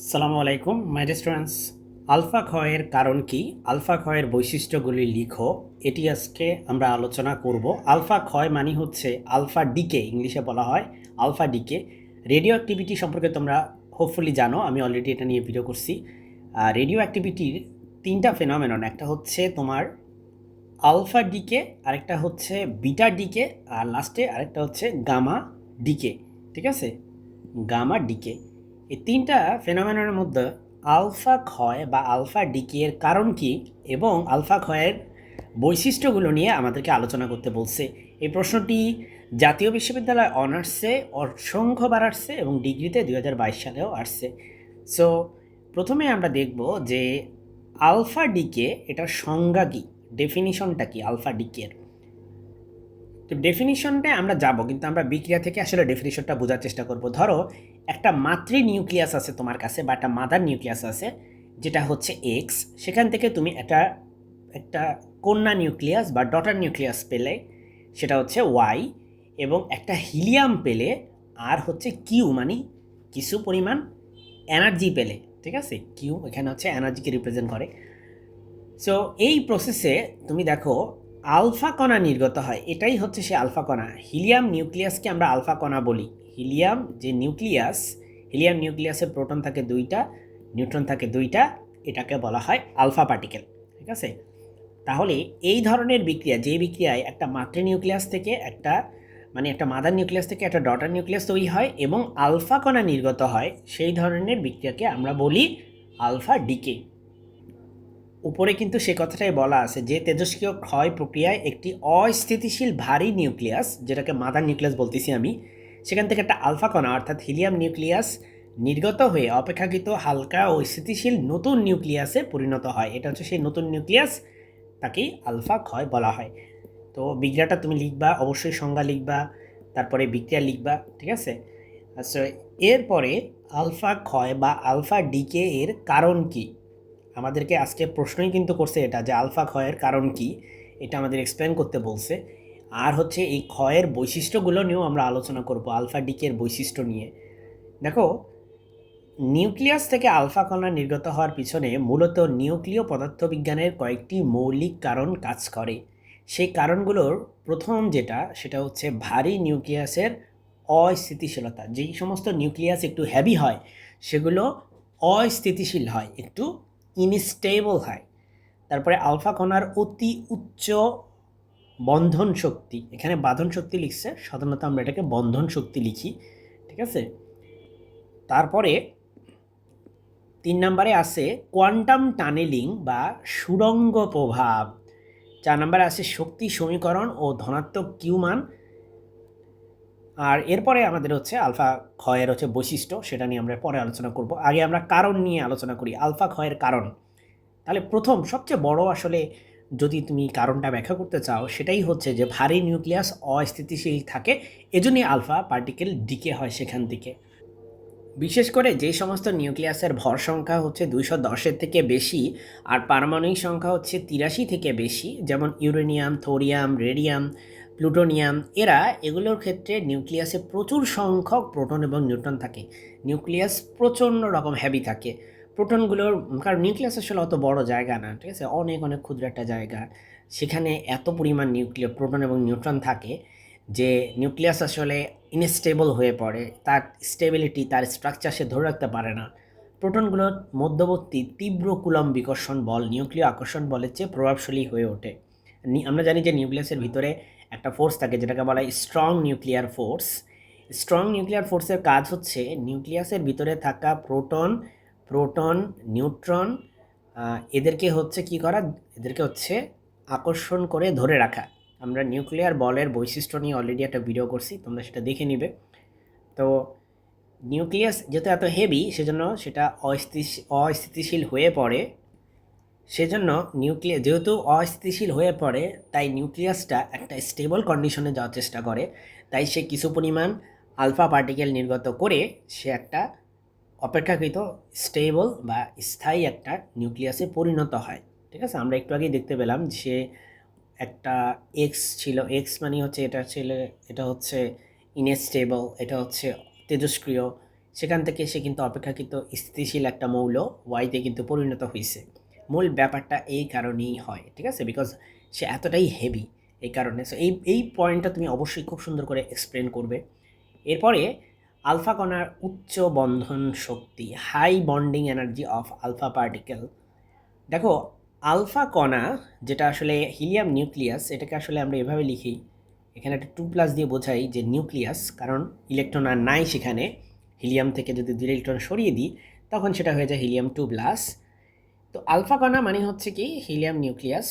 সালামু আলাইকুম my students. Alpha ক্ষয়ের কারণ কি, আলফা ক্ষয়ের বৈশিষ্ট্যগুলি লিখো, এটি আজকে আমরা আলোচনা করব। আলফা ক্ষয় মানে হচ্ছে আলফা ডিকে, ইংলিশে বলা হয় আলফা ডিকে। রেডিও অ্যাক্টিভিটি সম্পর্কে তোমরা হোপফুলি জানো, আমি অলরেডি এটা নিয়ে ভিডিও করছি। রেডিও অ্যাক্টিভিটির তিনটা ফেনোমেনন, একটা হচ্ছে তোমার আলফা ডিকে, আরেকটা হচ্ছে বিটা ডিকে, আর লাস্টে আরেকটা হচ্ছে গামা ডিকে। ঠিক আছে, গামা ডিকে। এই তিনটা ফেনোমেননের মধ্যে আলফা ক্ষয় বা আলফা ডিকে এর কারণ কি এবং আলফা ক্ষয়ের বৈশিষ্ট্যগুলো নিয়ে আমাদেরকে আলোচনা করতে বলছে। এই প্রশ্নটি জাতীয় বিশ্ববিদ্যালয় অনার্সে অসংখ্যবার আসছে এবং ডিগ্রিতে 2022 সালেও আসছে। সো প্রথমে আমরা দেখব যে আলফা ডিকে এটার সংজ্ঞা কী, ডেফিনিশনটা কি আলফা ডিকের। তো ডেফিনিশনটা আমরা যাব, কিন্তু আমরা বিক্রিয়া থেকে আসলে ডেফিনিশনটা বোঝার চেষ্টা করব। ধরো একটা মাতৃ নিউক্লিয়াস আছে তোমার কাছে, বা একটা মাদার নিউক্লিয়াস আছে যেটা হচ্ছে এক্স, সেখান থেকে তুমি একটা একটা কন্যা নিউক্লিয়াস বা ডটার নিউক্লিয়াস পেলে সেটা হচ্ছে ওয়াই, এবং একটা হিলিয়াম পেলে আর হচ্ছে কিউ, মানে কিছু পরিমাণ এনার্জি পেলে। ঠিক আছে, কিউ এখানে হচ্ছে এনার্জিকে রিপ্রেজেন্ট করে। সো এই প্রসেসে তুমি দেখো আলফা কণা নির্গত হয়, এটাই হচ্ছে সে আলফা কণা। হিলিয়াম নিউক্লিয়াসকে আমরা আলফা কণা বলি। হিলিয়াম যে নিউক্লিয়াস, হিলিয়াম নিউক্লিয়াসে প্রোটন থাকে দুইটা, নিউট্রন থাকে দুইটা, এটাকে বলা হয় আলফা পার্টিকেল। ঠিক আছে, তাহলে এই ধরনের বিক্রিয়া, যে বিক্রিয়ায় একটা মাতৃ নিউক্লিয়াস থেকে একটা, মানে একটা মাদার নিউক্লিয়াস থেকে একটা ডটার নিউক্লিয়াস তৈরি হয় এবং আলফা কণা নির্গত হয়, সেই ধরনের বিক্রিয়াকে আমরা বলি আলফা ডিকে। উপরে কিন্তু সে কথাটাই বলা আছে যে তেজস্ক্রিয় ক্ষয় প্রক্রিয়ায় একটি অস্থিতিশীল ভারী নিউক্লিয়াস, যেটাকে মাদার নিউক্লিয়াস বলতেছি আমি, সেখান থেকে একটা আলফা কণা অর্থাৎ হিলিয়াম নিউক্লিয়াস নির্গত হয়ে অপেক্ষাকৃত হালকা ও স্থিতিশীল নতুন নিউক্লিয়াসে পরিণত হয়। এটা হচ্ছে সেই নতুন নিউক্লিয়াস, তাকেই আলফা ক্ষয় বলা হয়। তো বিক্রিয়াটা তুমি লিখবা, অবশ্যই সংজ্ঞা লিখবা, তারপরে বিক্রিয়া লিখবা। ঠিক আছে, আচ্ছা, এরপরে আলফা ক্ষয় বা আলফা ডিকে এর কারণ কি, আমাদেরকে আজকে প্রশ্নই কিন্তু করছে এটা, যে আলফা ক্ষয়ের কারণ কি, এটা আমাদের এক্সপ্লেন করতে বলছে। আর হচ্ছে এই ক্ষয়ের বৈশিষ্ট্যগুলো নিয়েও আমরা আলোচনা করব, আলফা ডিকের বৈশিষ্ট্য নিয়ে। দেখো, নিউক্লিয়াস থেকে আলফা কণা নির্গত হওয়ার পিছনে মূলত নিউক্লিয় পদার্থবিজ্ঞানের কয়েকটি মৌলিক কারণ কাজ করে। সেই কারণগুলোর প্রথম যেটা, সেটা হচ্ছে ভারী নিউক্লিয়াসের অস্থিতিশীলতা। যেই সমস্ত নিউক্লিয়াস একটু হেভি হয় সেগুলো অস্থিতিশীল হয়, একটু ইনস্টেবল হয়। তারপরে আলফা কণার অতি উচ্চ বন্ধন শক্তি, এখানে বাঁধন শক্তি লিখছে, সাধারণত আমরা এটাকে বন্ধন শক্তি লিখি। ঠিক আছে, তারপরে 3 নম্বরে আছে কোয়ান্টাম টানেলিং বা সুড়ঙ্গ প্রভাব। 4 নম্বরে আছে শক্তি সমীকরণ ও ধনাত্মক কিউ মান। আর এরপরে আমাদের হচ্ছে আলফা ক্ষয়ের হচ্ছে বৈশিষ্ট্য, সেটা নিয়ে আমরা পরে আলোচনা করব। আগে আমরা কারণ নিয়ে আলোচনা করি, আলফা ক্ষয়ের কারণ। তাহলে প্রথম সবচেয়ে বড় আসলে যদি তুমি কারণটা ব্যাখ্যা করতে চাও, সেটাই হচ্ছে যে ভারী নিউক্লিয়াস অস্থিতিশীল থাকে, এজন্যই আলফা পার্টিকেল ডিকে হয় সেখান থেকে। বিশেষ করে যে সমস্ত নিউক্লিয়াসের ভর সংখ্যা হচ্ছে 210-এর থেকে বেশি আর পারমাণবিক সংখ্যা হচ্ছে 83 থেকে বেশি, যেমন ইউরেনিয়াম, থোরিয়াম, রেডিয়াম, প্লুটোনিয়াম, এগুলোর ক্ষেত্রে নিউক্লিয়াসে প্রচুর সংখ্যক প্রোটন এবং নিউট্রন থাকে। নিউক্লিয়াস প্রচণ্ড রকম হেভি থাকে। প্রোটনগুলোর, কারণ নিউক্লিয়াস আসলে অত বড় জায়গা না, ঠিক আছে, অনেক অনেক ক্ষুদ্র একটা জায়গা, সেখানে এত পরিমাণ প্রোটন এবং নিউট্রন থাকে যে নিউক্লিয়াস আসলে ইনস্টেবল হয়ে পড়ে, তার স্টেবিলিটি, তার স্ট্রাকচার সে ধরে রাখতে পারে না। প্রোটনগুলোর মধ্যবর্তী তীব্র কুলম্ব বিকর্ষণ বল নিউক্লিয় আকর্ষণ বলের চেয়ে প্রভাবশালী হয়ে ওঠে। আমরা জানি যে নিউক্লিয়াসের ভিতরে একটা ফোর্স থাকে যেটাকে বলা হয় strong nuclear force. Strong nuclear ফোর্সের কাজ হচ্ছে নিউক্লিয়াসের ভিতরে থাকা প্রোটন, নিউট্রন, এদেরকে হচ্ছে কি করা, এদেরকে হচ্ছে আকর্ষণ করে ধরে রাখা। আমরা নিউক্লিয়ার বলের বৈশিষ্ট্য নিয়ে অলরেডি একটা ভিডিও করছি, তোমরা সেটা দেখে নিবে। তো নিউক্লিয়াস যেহেতু এত হেভি, সেজন্য সেটা অস্থিতিশীল হয়ে পড়ে। সেজন্য যেহেতু অস্থিতিশীল হয়ে পড়ে, তাই নিউক্লিয়াসটা একটা স্টেবল কন্ডিশনে যাওয়ার চেষ্টা করে। তাই সে কিছু পরিমাণ আলফা পার্টিকেল নির্গত করে সে একটা অপেক্ষাকৃত স্টেবল বা স্থায়ী একটা নিউক্লিয়াসে পরিণত হয়। ঠিক আছে, আমরা একটু আগেই দেখতে পেলাম যে একটা এক্স ছিল, এক্স মানে হচ্ছে এটা ছিল, এটা হচ্ছে ইনস্টেবল, এটা হচ্ছে তেজস্ক্রিয়, সেখান থেকে সে কিন্তু অপেক্ষাকৃত স্থিতিশীল একটা মৌল ওয়াইতে কিন্তু পরিণত হয়েছে। মূল ব্যাপারটা এই কারণেই হয়, ঠিক আছে, বিকজ সে এতটাই হেভি এই কারণে। সো এই পয়েন্টটা তুমি অবশ্যই খুব সুন্দর করে এক্সপ্লেন করবে। এরপরে আলফা কণার উচ্চ বন্ধন শক্তি, high bonding energy of alpha particle. দেখো, আলফা কণা যেটা আসলে হিলিয়াম নিউক্লিয়াস, এটাকে আসলে আমরা এভাবে লিখি, এখানে একটা 2+ দিয়ে বোঝাই যে নিউক্লিয়াস, কারণ ইলেকট্রন আর নাই সেখানে। হিলিয়াম থেকে যদি 2 ইলেকট্রন সরিয়ে দিই তখন সেটা হয়ে যায় হিলিয়াম 2+। তো আলফা কণা মানে হচ্ছে কি হিলিয়াম নিউক্লিয়াস,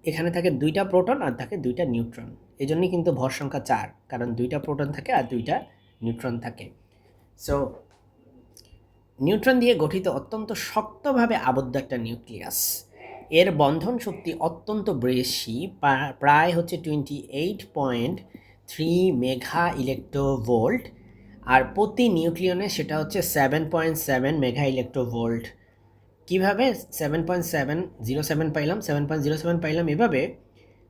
এখানে থাকে 2টা প্রোটন আর থাকে 2টা নিউট্রন। এই জন্যই কিন্তু ভর সংখ্যা 4, কারণ 2টা প্রোটন থাকে আর 2টা নিউট্রন থাকে। সো নিউট্রন দিয়ে গঠিত অত্যন্ত শক্তভাবে আবদ্ধ একটা নিউক্লিয়াস। এর বন্ধন শক্তি অত্যন্ত বেশি, প্রায় হচ্ছে 28.3 মেগা ইলেকট্রোভোল্ট, আর প্রতি নিউক্লিয়নে সেটা হচ্ছে 7.7 মেগা ইলেকট্রোভোল্ট। কীভাবে 7.707 পাইলাম? 7.07 পাইলাম এভাবে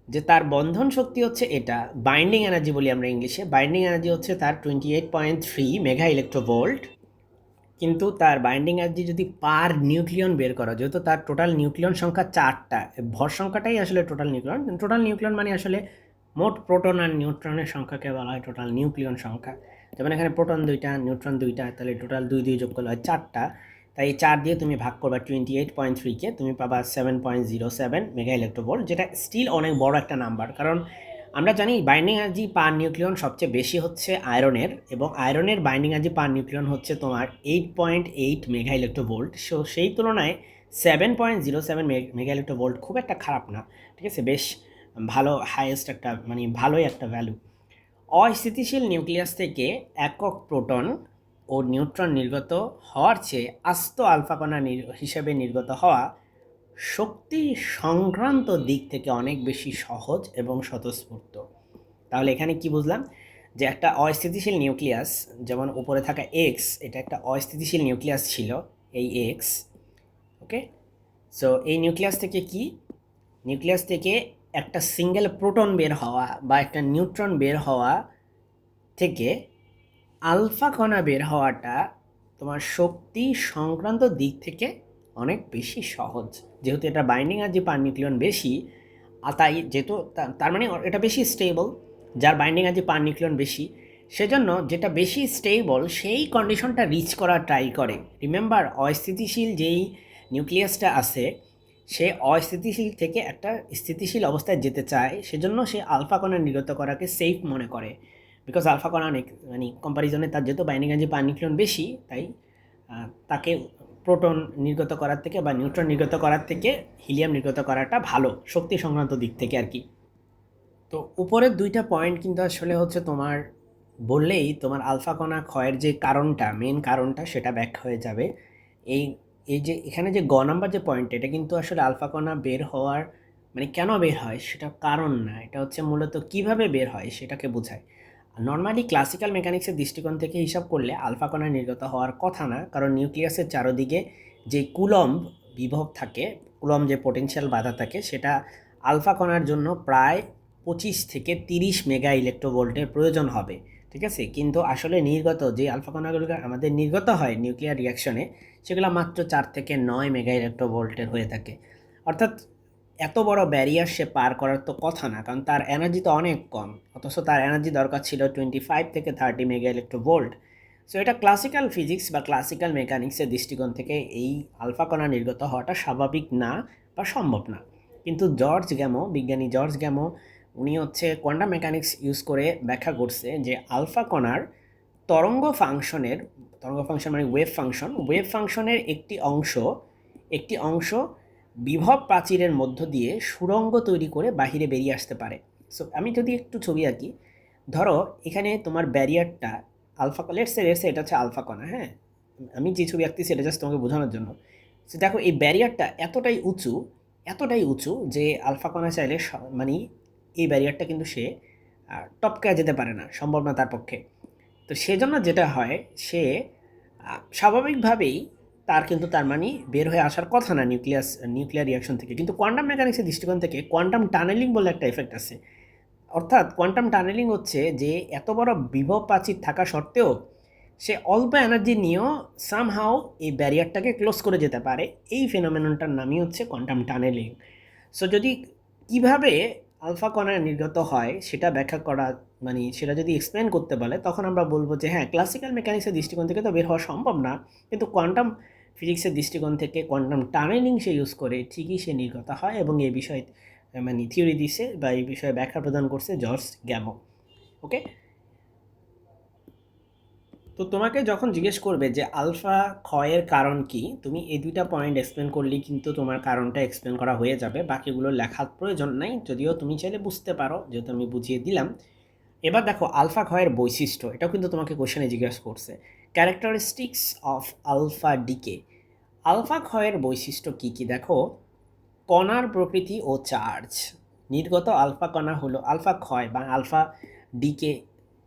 যে তার বন্ধন শক্তি হচ্ছে এটা, বাইন্ডিং এনার্জি বলি আমরা ইংলিশে, বাইন্ডিং এনার্জি হচ্ছে তার 28.3 মেগা ইলেকট্রোভোল্ট। কিন্তু তার বাইন্ডিং এনার্জি যদি পার নিউক্লিয়ন বের করা, যেহেতু তার টোটাল নিউক্লিয়ন সংখ্যা 4টা, ভর সংখ্যাটাই আসলে টোটাল নিউক্লিয়ন। টোটাল নিউক্লিয়ন মানে আসলে মোট প্রোটন আর নিউট্রনের সংখ্যাকে বলা হয় টোটাল নিউক্লিয়ন সংখ্যা। যেমন এখানে প্রোটন 2টা, নিউট্রন 2টা, তাহলে টোটাল 2 যোগ করলে হয় 4টা। তাই 4 দিয়ে তুমি ভাগ করবা 28.3কে, তুমি পাবা 7.07 মেগা ইলেকট্রোভোল্ট, যেটা স্টিল অনেক বড় একটা নাম্বার। কারণ আমরা জানি বাইন্ডিং এনার্জি পার নিউক্লিয়ন সবচেয়ে বেশি হচ্ছে আয়রনের, এবং আয়রনের বাইন্ডিং এনার্জি পার নিউক্লিয়ন হচ্ছে তোমার 8.8 মেগা ইলেকট্রোভোল্ট। সো সেই তুলনায় 7.07 মেগা ইলেকট্রোভোল্ট খুব একটা খারাপ না, ঠিক আছে, বেশ ভালো, হাইয়েস্ট একটা, মানে ভালোই একটা ভ্যালু। অস্থিতিশীল নিউক্লিয়াস থেকে একক প্রোটন ও নিউট্রন নির্গত হওয়ার চেয়ে আস্ত আলফা কণা হিসেবে নির্গত হওয়া শক্তি সংক্রান্ত দিক থেকে অনেক বেশি সহজ এবং স্বতঃস্ফূর্ত। তাহলে এখানে কি বুঝলাম? যে একটা অস্থিতিশীল নিউক্লিয়াস, যেমন উপরে থাকা এক্স, এটা একটা অস্থিতিশীল নিউক্লিয়াস ছিল, এই এক্স, ওকে। সো এই নিউক্লিয়াস থেকে কি, নিউক্লিয়াস থেকে একটা সিঙ্গেল প্রোটন বের হওয়া বা একটা নিউট্রন বের হওয়া থেকে আলফা কণা বের হওয়াটা তোমার শক্তি সংক্রান্ত দিক থেকে অনেক বেশি সহজ, যেহেতু এটা বাইন্ডিং এনার্জি পার নিউক্লিয়ন বেশি। আর তাই যেহেতু তার মানে এটা বেশি স্টেবল, যার বাইন্ডিং এনার্জি পার নিউক্লিয়ন বেশি, সেজন্য যেটা বেশি স্টেবল সেই কন্ডিশনটা রিচ করার ট্রাই করে। রিমেম্বার, অস্থিতিশীল যেই নিউক্লিয়াসটা আছে সে অস্থিতিশীল থেকে একটা স্থিতিশীল অবস্থায় যেতে চায়, সেজন্য সে আলফা কণা নির্গত করাকে সেফ মনে করে। বিকজ আলফা কণা অনেক, মানে কম্পারিজনে তার যেহেতু বাইন্ডিং এনার্জি পার নিউক্লিয়ন বেশি, তাই তাকে প্রোটন নির্গত করার থেকে বা নিউট্রন নির্গত করার থেকে হিলিয়াম নির্গত করাটা ভালো শক্তি সংক্রান্ত দিক থেকে আর কি। তো উপরের 2টা পয়েন্ট কিন্তু আসলে হচ্ছে তোমার বললেই তোমার আলফা কণা ক্ষয়ের যে কারণটা, মেন কারণটা, সেটা ব্যাখ্যা হয়ে যাবে। এই এই যে এখানে যে নাম্বার যে পয়েন্ট, এটা কিন্তু আসলে আলফা কণা বের হওয়ার, মানে কেন বের হয় সেটা কারণ না, এটা হচ্ছে মূলত কিভাবে বের হয় সেটাকে বোঝায়। নর্মালি ক্লাসিক্যাল মেকানিক্সের দৃষ্টিকোণ থেকে হিসাব করলে আলফা কণা নির্গত হওয়ার কথা না, কারণ নিউক্লিয়াসের চারদিকে যে কুলম্ব বিভব থাকে, কুলম্ব যে পোটেনশিয়াল বাধা থাকে, সেটা আলফা কণার জন্য প্রায় 25 থেকে 30 মেগা ইলেকট্রোভোল্টের প্রয়োজন হবে, ঠিক আছে। কিন্তু আসলে নির্গত যে আলফা কণাগুলো আমাদের নির্গত হয় নিউক্লিয়ার রিয়াকশনে, সেগুলো মাত্র 4 থেকে 9 মেগা ইলেকট্রোভোল্টের হয়ে থাকে। অর্থাৎ এত বড় ব্যারিয়ার সে পার করার তো কথা না, কারণ তার এনার্জি তো অনেক কম, অথচ তার এনার্জি দরকার ছিল 25 থেকে 30 মেগা ইলেকট্রোভোল্ট। সো এটা ক্লাসিক্যাল ফিজিক্স বা ক্লাসিক্যাল মেকানিক্সের দৃষ্টিকোণ থেকে এই আলফা কণা নির্গত হওয়াটা স্বাভাবিক না বা সম্ভব না। কিন্তু বিজ্ঞানী জর্জ গ্যামো, উনি হচ্ছে কোয়ান্টাম মেকানিক্স ইউজ করে ব্যাখ্যা করছে যে আলফা কণার তরঙ্গ ফাংশন মানে ওয়েভ ফাংশনের একটি অংশ বিভব প্রাচীরের মধ্য দিয়ে সুড়ঙ্গ তৈরি করে বাহিরে বেরিয়ে আসতে পারে। সো আমি যদি একটু ছবি আঁকি, ধরো এখানে তোমার ব্যারিয়ারটা আলফা, লেটসে এটা হচ্ছে আলফা কণা, হ্যাঁ, আমি যে ছবি আঁকতেছি এটা জাস্ট তোমাকে বোঝানোর জন্য। সো দেখো এই ব্যারিয়ারটা এতটাই উঁচু যে আলফা কণা চাইলে মানে এই ব্যারিয়ারটা কিন্তু সে টপকে যেতে পারে না, সম্ভব না তার পক্ষে। তো সেজন্য যেটা হয়, সে স্বাভাবিকভাবেই তার মানে বের হয়ে আসার কথা না নিউক্লিয়ার রিয়াকশন থেকে। কিন্তু কোয়ান্টাম মেকানিক্সের দৃষ্টিকোণ থেকে কোয়ান্টাম টানেলিং বলে একটা এফেক্ট আছে। অর্থাৎ কোয়ান্টাম টানেলিং হচ্ছে যে এত বড় বিভব প্রাচীর থাকা সত্ত্বেও সে অল্প এনার্জি নিয়েও সামহাও এই ব্যারিয়ারটাকে ক্লোজ করে যেতে পারে। এই ফেনোমেননটার নামই হচ্ছে কোয়ান্টাম টানেলিং। সো যদি কিভাবে আলফা কণা নির্গত হয় সেটা ব্যাখ্যা করা, মানে সেটা যদি এক্সপ্লেন করতে বলে, তখন আমরা বলবো যে হ্যাঁ, ক্লাসিক্যাল মেকানিক্সের দৃষ্টিকোণ থেকে তো বের হওয়া সম্ভব না, কিন্তু কোয়ান্টাম ফিজিক্সের দৃষ্টিকোণ থেকে কোয়ান্টাম টানেলিং সে ইউজ করে ঠিকই সে নির্গত হয়, এবং এই বিষয়ে মানে থিওরি দিছে বা এই বিষয়ে ব্যাখ্যা প্রদান করছে জর্জ গ্যামো। ওকে, তো তোমাকে যখন জিজ্ঞেস করবে যে আলফা ক্ষয়ের কারণ কি, তুমি এই দুইটা পয়েন্ট এক্সপ্লেন করলেই কিন্তু তোমার কারণটা এক্সপ্লেন করা হয়ে যাবে, বাকিগুলো লেখার প্রয়োজন নাই, যদিও তুমি চাইলে বুঝতে পারো, যেহেতু আমি বুঝিয়ে দিলাম। এবার দেখো আলফা ক্ষয়ের বৈশিষ্ট্য, এটাও কিন্তু তোমাকে কোশ্চেনে জিজ্ঞাসা করছে। Characteristics of alpha decay. Alpha ক্ষয়ের বৈশিষ্ট্য কি কি দেখো, কণার প্রকৃতি ও চার্জ। নির্গত আলফা কণা হলো আলফা ক্ষয় বা আলফা ডিকে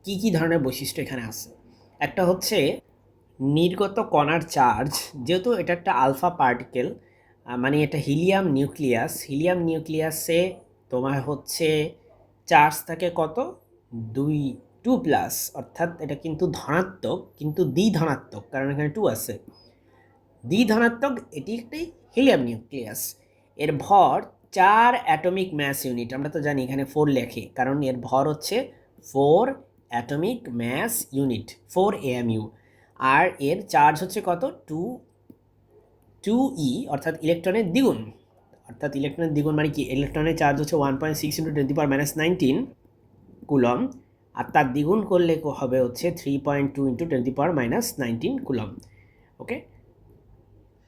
কি কি ধরনের বৈশিষ্ট্য এখানে আছে। একটা হচ্ছে নির্গত কণার চার্জ, যেহেতু এটা একটা আলফা পার্টিকেল, মানে এটা হিলিয়াম নিউক্লিয়াস, হিলিয়াম নিউক্লিয়াসে তোমার হচ্ছে চার্জ থাকে কত, 2 প্লাস, অর্থাৎ এটা কিন্তু ধনাত্মক, কিন্তু দ্বিধনাত্মক, কারণ এখানে 2 আছে। দ্বিধনাত্মক, এটি একটি হিলিয়াম নিউক্লিয়াস। এর ভর 4 অ্যাটমিক ম্যাস ইউনিট। আমরা তো জানি এখানে 4 লেখে, কারণ এর ভর হচ্ছে 4 অ্যাটমিক ম্যাস ইউনিট, 4 AMU। আর এর চার্জ হচ্ছে কত, 2E, অর্থাৎ ইলেকট্রনের দ্বিগুণ। অর্থাৎ ইলেকট্রনের দ্বিগুণ মানে কি, ইলেকট্রনের চার্জ হচ্ছে 1.6 × 10⁻19 কুলম, আর তার দ্বিগুণ করলে হবে হচ্ছে 3.2 × 10⁻19 কুলম। ওকে,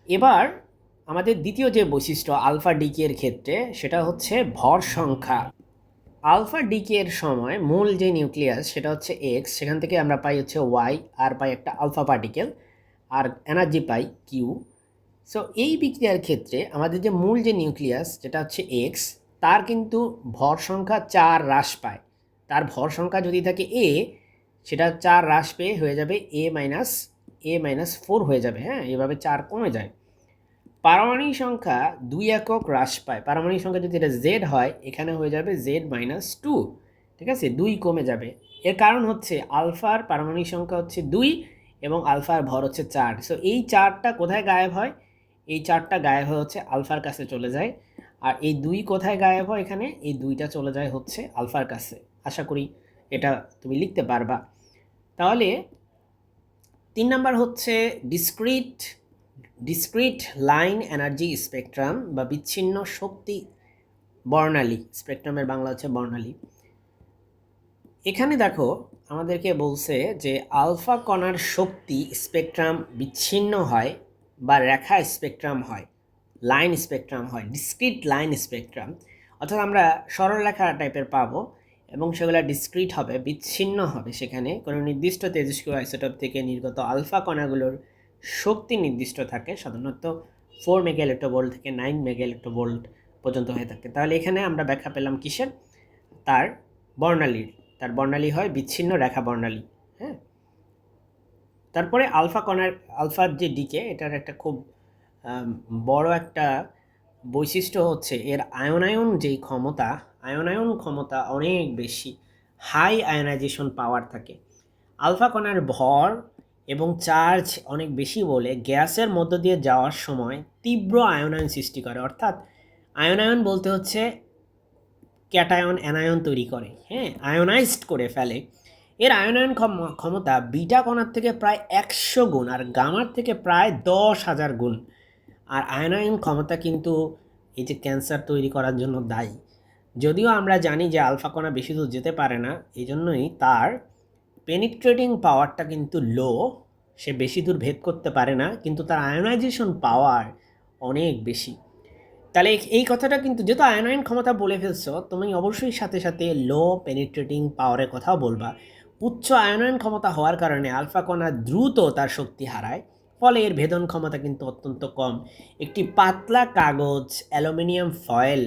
এবার আমাদের দ্বিতীয় যে বৈশিষ্ট্য আলফা ডিকে এর ক্ষেত্রে, সেটা হচ্ছে ভর সংখ্যা। আলফা ডিকে এর সময় মূল যে নিউক্লিয়াস সেটা হচ্ছে এক্স, সেখান থেকে আমরা পাই হচ্ছে ওয়াই, আর পাই একটা আলফা পার্টিকেল, আর এনার্জি পাই কিউ। সো এই বিক্রিয়ার ক্ষেত্রে আমাদের যে মূল যে নিউক্লিয়াস যেটা হচ্ছে এক্স, তার কিন্তু ভর সংখ্যা 4 হ্রাস পায়। তার ভর সংখ্যা যদি থাকে এ, সেটা 4 হ্রাস পেয়ে হয়ে যাবে A-4 হয়ে যাবে। হ্যাঁ, এভাবে 4 কমে যায়। পারমাণবিক সংখ্যা 2 একক হ্রাস পায়। পারমাণবিক সংখ্যা যদি এটা জেড হয়, এখানে হয়ে যাবে Z-2, ঠিক আছে, 2 কমে যাবে। এর কারণ হচ্ছে আলফার পারমাণবিক সংখ্যা হচ্ছে 2 এবং আলফার ভর হচ্ছে 4। সো এই 4টা কোথায় গায়েব হয়, এই 4টা গায়েব হয়ে হচ্ছে আলফার কাছে চলে যায়। আর এই 2 কোথায় গায়েব হয়, এখানে এই 2টা চলে যায় হচ্ছে আলফার কাছে। আশা করি এটা তুমি লিখতে পারবা। তাহলে 3 নাম্বার হচ্ছে ডিসক্রিট লাইন এনার্জি স্পেকট্রাম বা বিচ্ছিন্ন শক্তি বর্ণালী। স্পেকট্রামের বাংলা হচ্ছে বর্ণালী। এখানে দেখো আমাদেরকে বলছে যে আলফা কণার শক্তি স্পেকট্রাম বিচ্ছিন্ন হয় বা রেখা স্পেকট্রাম হয়, লাইন স্পেকট্রাম হয়, ডিসক্রিট লাইন স্পেকট্রাম। অর্থাৎ আমরা সরলরেখা টাইপের পাবো, এবং সেগুলো ডিসক্রিট হবে, বিচ্ছিন্ন হবে। সেখানে কোনো নির্দিষ্ট তেজস্ক্রিয় আইসোটোপ থেকে নির্গত আলফা কণাগুলোর শক্তি নির্দিষ্ট থাকে, সাধারণত 4 মেগা ইলেক্ট্রোভোল্ট থেকে 9 মেগা ইলেক্ট্রোভোল্ট পর্যন্ত হয়ে থাকে। তাহলে এখানে আমরা ব্যাখ্যা পেলাম কিসের, তার বর্ণালীর। তার বর্ণালী হয় বিচ্ছিন্ন রেখা বর্ণালী। হ্যাঁ, তারপরে আলফার যে ডিকে, এটার একটা খুব বড় একটা বৈশিষ্ট্য হচ্ছে এর আয়নায়ন ক্ষমতা অনেক বেশি, হাই আয়নাইজেশন পাওয়ার থাকে। আলফা কণার ভর এবং চার্জ অনেক বেশি বলে গ্যাসের মধ্য দিয়ে যাওয়ার সময় তীব্র আয়নায়ন সৃষ্টি করে। অর্থাৎ আয়নায়ন বলতে হচ্ছে ক্যাটায়ন অ্যানায়ন তৈরি করে, হ্যাঁ, আয়নাইজড করে ফেলে। এর আয়নায়ন ক্ষমতা বিটা কণার থেকে প্রায় 100 গুণ আর গামার থেকে প্রায় 10,000 গুণ। আর আয়নায়ন ক্ষমতা কিন্তু এই যে ক্যান্সার তৈরি করার জন্য দায়ী। যদিও আমরা জানি যে আলফা কণা বেশি দূর যেতে পারে না, এই জন্যই তার পেনিট্রেটিং পাওয়ারটা কিন্তু লো, সে বেশি দূর ভেদ করতে পারে না, কিন্তু তার আয়নাইজেশন পাওয়ার অনেক বেশি। তাহলে এই কথাটা কিন্তু, যেহেতু আয়নায়ন ক্ষমতা বলে ফেলছো, তুমি অবশ্যই সাথে সাথে লো পেনিট্রেটিং পাওয়ারের কথাও বলবা। উচ্চ আয়নায়ন ক্ষমতা হওয়ার কারণে আলফা কণা দ্রুত তার শক্তি হারায়, ফলে এর ভেদন ক্ষমতা কিন্তু অত্যন্ত কম। একটি পাতলা কাগজ, অ্যালুমিনিয়াম ফয়েল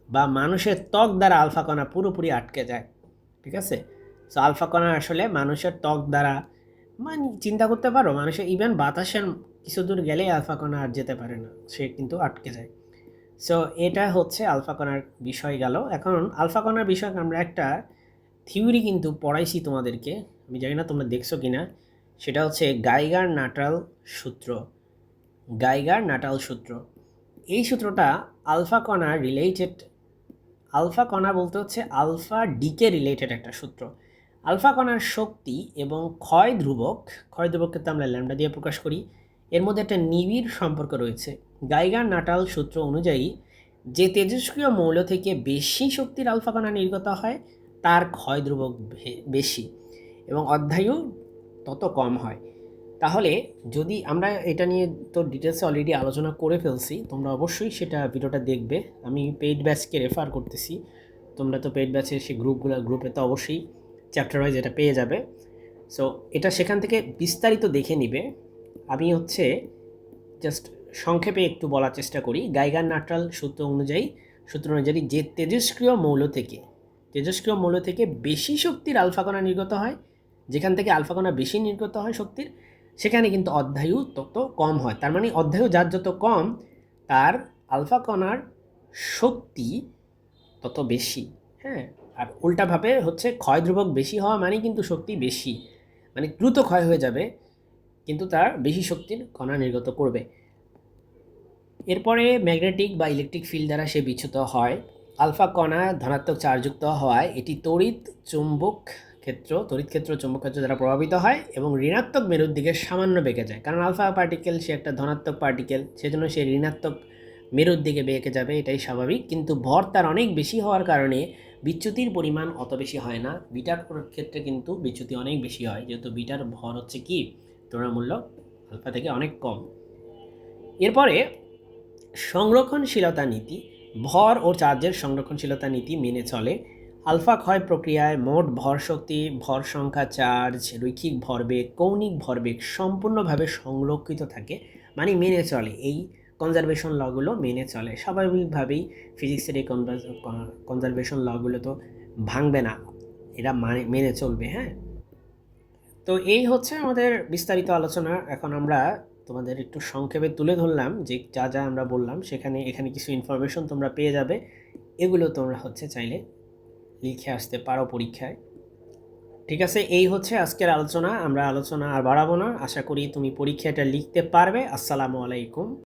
বা মানুষের ত্বক দ্বারা আলফা কণা পুরোপুরি আটকে যায়, ঠিক আছে। সো আলফা কণা আসলে মানুষের ত্বক দ্বারা, মানে চিন্তা করতে পারো, মানুষের ইভেন বাতাসের কিছু দূর গেলেই আলফা কণা আর যেতে পারে না, সে কিন্তু আটকে যায়। সো এটা হচ্ছে আলফা কণার বিষয় গেল। এখন আলফা কণার বিষয়ে আমরা একটা থিওরি কিন্তু পড়াইছি তোমাদেরকে, আমি জানি না তোমরা দেখছো কিনা। সেটা হচ্ছে গাইগার নাটাল সূত্র। গাইগার নাটাল সূত্র, এই সূত্রটা আলফা কণা রিলেটেড। আলফা কণা বলতে হচ্ছে আলফা ডিকে রিলেটেড একটা সূত্র। আলফা কণার শক্তি এবং ক্ষয় ধ্রুবককে তো আমরা ল্যামডা দিয়ে প্রকাশ করি, এর মধ্যে একটা নিবিড় সম্পর্ক রয়েছে। গাইগার নাটাল সূত্র অনুযায়ী যে তেজস্ক্রিয় মৌল থেকে বেশি শক্তির আলফা কণা নির্গত হয় তার ক্ষয় ধ্রুবক বেশি এবং অধ্যায়ু তত কম হয়। তাহলে যদি আমরা এটা নিয়ে তো ডিটেলসে অলরেডি আলোচনা করে ফেলছি, তোমরা অবশ্যই সেটা ভিডিওটা দেখবে। আমি পেইড ব্যাচকে রেফার করতেছি, তোমরা তো পেইড ব্যাচের সেই গ্রুপে তো অবশ্যই চ্যাপ্টার ওয়াইজ এটা পেয়ে যাবে। সো এটা সেখান থেকে বিস্তারিত দেখে নিবে। আমি হচ্ছে জাস্ট সংক্ষেপে একটু বলার চেষ্টা করি। গাইগার নাটাল সূত্র অনুযায়ী যে তেজস্ক্রিয় মৌল থেকে বেশি শক্তির আলফা কণা নির্গত হয়, যেখান থেকে আলফা কণা বেশি নির্গত হয় শক্তির, সেখানে কিন্তু অধ্যায়ু তত কম হয়। তার মানে অধ্যায়ু যার যত কম তার আলফা কণার শক্তি তত বেশি। হ্যাঁ, আর উল্টাভাবে হচ্ছে ক্ষয় ধ্রুবক বেশি হওয়া মানে কিন্তু শক্তি বেশি, মানে দ্রুত ক্ষয় হয়ে যাবে কিন্তু তার বেশি শক্তির কণা নির্গত করবে। এরপরে ম্যাগনেটিক বা ইলেকট্রিক ফিল্ড দ্বারা সে বিচ্যুত হয়। আলফা কণা ধনাত্মক চার্জযুক্ত হওয়ায় এটি তড়িৎ ক্ষেত্র চৌম্বক ক্ষেত্র দ্বারা প্রভাবিত হয় এবং ঋণাত্মক মেরুর দিকে সামান্য বেঁকে যায়। কারণ আলফা পার্টিকেল সে একটা ধনাত্মক পার্টিকেল, সেজন্য সে ঋণাত্মক মেরুর দিকে বেঁকে যাবে, এটাই স্বাভাবিক। কিন্তু ভর তার অনেক বেশি হওয়ার কারণে বিচ্যুতির পরিমাণ অত বেশি হয় না। বিটার ক্ষেত্রে কিন্তু বিচ্যুতি অনেক বেশি হয়, যেহেতু বিটার ভর হচ্ছে কি তুলনামূলক আলফা থেকে অনেক কম। এরপরে সংরক্ষণশীলতা নীতি, ভর ও চার্জের সংরক্ষণশীলতা নীতি মেনে চলে। আলফা ক্ষয় প্রক্রিয়ায় মোট ভর শক্তি, ভর সংখ্যা, চার্জ, রৈখিক ভরবেগ, কৌণিক ভরবেগ সম্পূর্ণভাবে সংরক্ষিত থাকে, মানে মেনে চলে। এই কনজারভেশন লগুলো মেনে চলে। স্বাভাবিকভাবেই ফিজিক্সের এই কনজারভেশন লগুলো তো ভাঙবে না, এরা মেনে চলবে। হ্যাঁ, তো এই হচ্ছে আমাদের বিস্তারিত আলোচনা। এখন আমরা তোমাদের একটু সংক্ষেপে তুলে ধরলাম যে যা আমরা বললাম, এখানে কিছু ইনফরমেশন তোমরা পেয়ে যাবে। এগুলো তোমরা হচ্ছে চাইলে লিখে আসতে পারো পরীক্ষায়। ঠিক আছে, এই হচ্ছে আজকের আলোচনা। আমরা আলোচনা আর বাড়াবো না। আশা করি তুমি পরীক্ষাটা লিখতে পারবে। আসসালামু আলাইকুম।